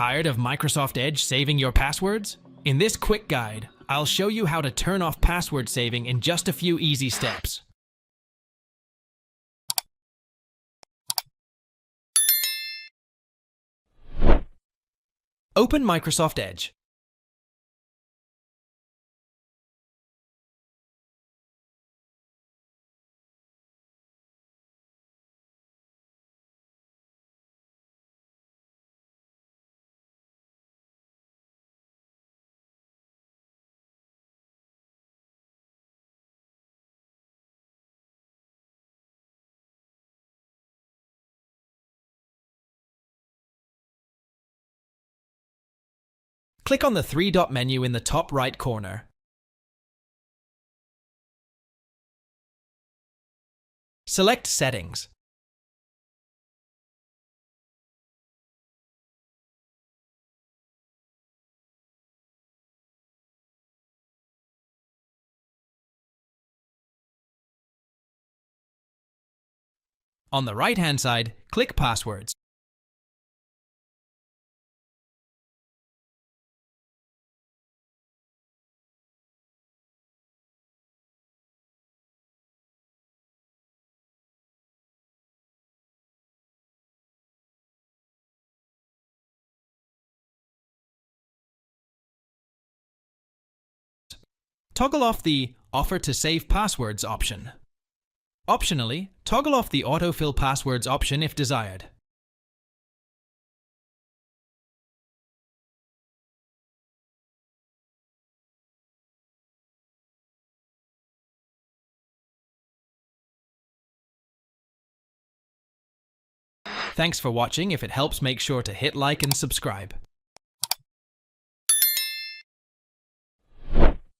Tired of Microsoft Edge saving your passwords? In this quick guide, I'll show you how to turn off password saving in just a few easy steps. Open Microsoft Edge. Click on the three-dot menu in the top right corner. Select Settings. On the right-hand side, click Passwords. Toggle off the Offer to Save Passwords option. Optionally, toggle off the Autofill Passwords option if desired. Thanks for watching. If it helps, make sure to hit like and subscribe.